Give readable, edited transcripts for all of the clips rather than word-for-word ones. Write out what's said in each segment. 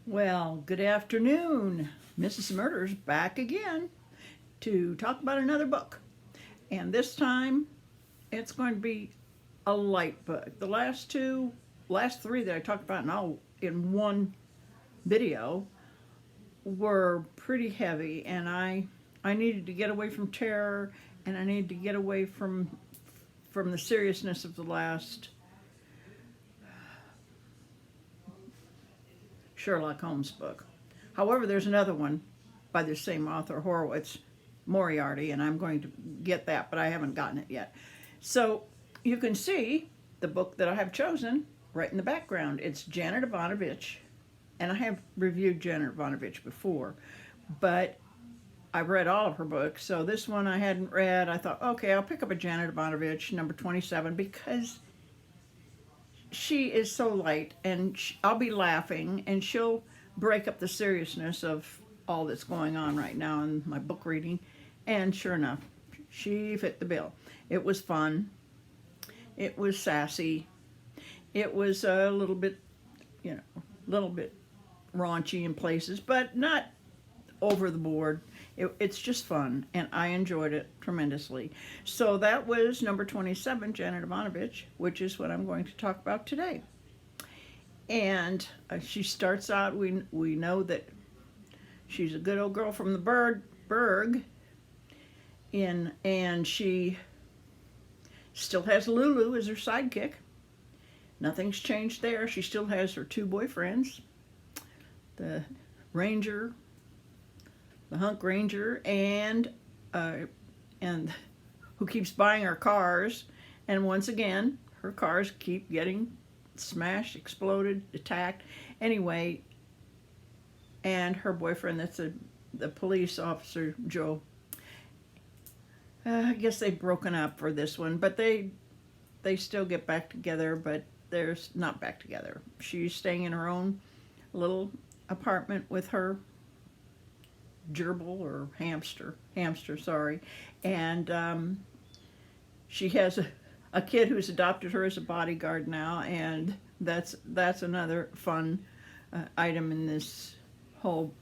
Well, good afternoon. Mrs. Murder's back again to talk about another book. And this time it's going to be a light book. The last three that I talked about in one video were pretty heavy, and I needed to get away from terror, and I needed to get away from the seriousness of the last Sherlock Holmes book. However, there's another one by the same author, Horowitz, Moriarty, and I'm going to get that, but I haven't gotten it yet. So you can see the book that I have chosen right in the background. It's Janet Evanovich, and I have reviewed Janet Evanovich before, but I've read all of her books, so this one I hadn't read. I thought, okay, I'll pick up a Janet Evanovich, number 27, because she is so light, and I'll be laughing, and she'll break up the seriousness of all that's going on right now in my book reading. And sure enough, she fit the bill. It was fun. It was sassy. It was a little bit, raunchy in places, but not over the board. It's just fun, and I enjoyed it tremendously. So that was number 27, Janet Evanovich, which is what I'm going to talk about today. And she starts out, we know that she's a good old girl from the Berg, and she still has Lulu as her sidekick. Nothing's changed there. She still has her two boyfriends, the Ranger, the hunk ranger, and who keeps buying her cars, and once again her cars keep getting smashed, exploded, attacked. Anyway, and her boyfriend, that's the police officer, Joe. I guess they've broken up for this one, but they still get back together, but they're not back together. She's staying in her own little apartment with her gerbil or hamster, sorry, and she has a kid who's adopted her as a bodyguard now, and that's another fun item in this whole.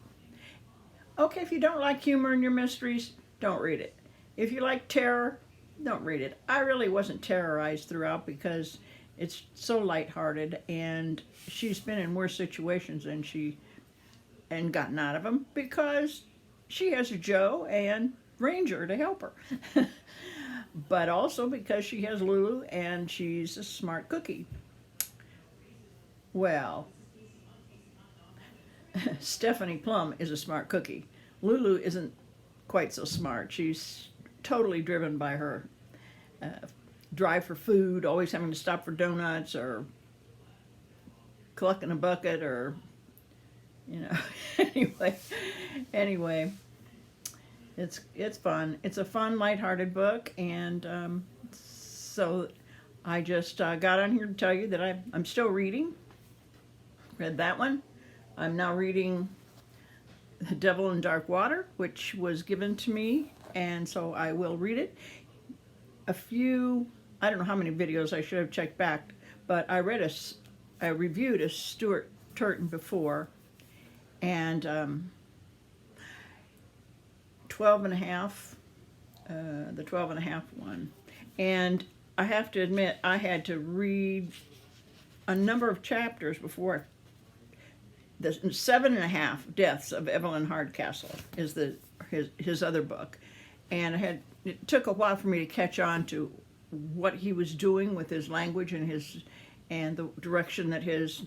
Okay, if you don't like humor in your mysteries, don't read it. If you like terror, don't read it. I really wasn't terrorized throughout because it's so lighthearted, and she's been in worse situations and gotten out of them because she has a Joe and Ranger to help her. But also because she has Lulu and she's a smart cookie. Well, Stephanie Plum is a smart cookie. Lulu isn't quite so smart. She's totally driven by her drive for food, always having to stop for donuts or collecting a bucket or anyway, it's fun. It's a fun, lighthearted book, and so I just got on here to tell you that I'm still reading. Read that one. I'm now reading The Devil in Dark Water, which was given to me, and so I will read it. I don't know how many videos I should have checked back, but I reviewed a Stuart Turton before, and 12 and a half, the 12 and a half one. And I have to admit, I had to read a number of chapters before. The 7.5 Deaths of Evelyn Hardcastle is his other book, and it took a while for me to catch on to what he was doing with his language and the direction that his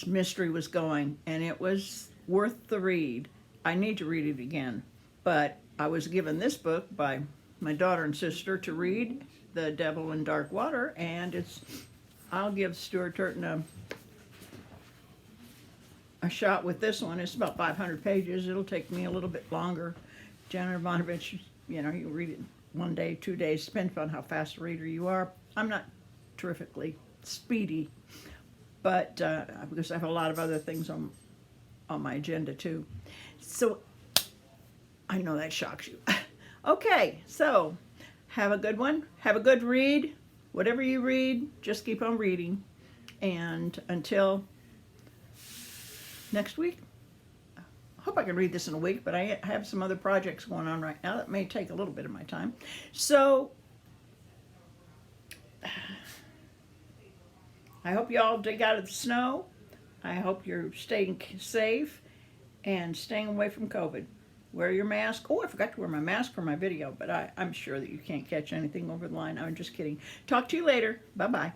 mystery was going, and it was worth the read. I need to read it again, but I was given this book by my daughter and sister to read, The Devil in Dark Water, and I'll give Stuart Turton a shot with this one. It's about 500 pages. It'll take me a little bit longer. Janet Evanovich, you read it 1 day, 2 days, depends on how fast a reader you are. I'm not terrifically speedy, but because I have a lot of other things on my agenda too. So I know that shocks you. Okay, so have a good one. Have a good read. Whatever you read, just keep on reading. And until next week. I hope I can read this in a week, but I have some other projects going on right now that may take a little bit of my time. So I hope you all dig out of the snow. I hope you're staying safe and staying away from COVID. Wear your mask. Oh, I forgot to wear my mask for my video, but I'm sure that you can't catch anything over the line. I'm just kidding. Talk to you later. Bye-bye.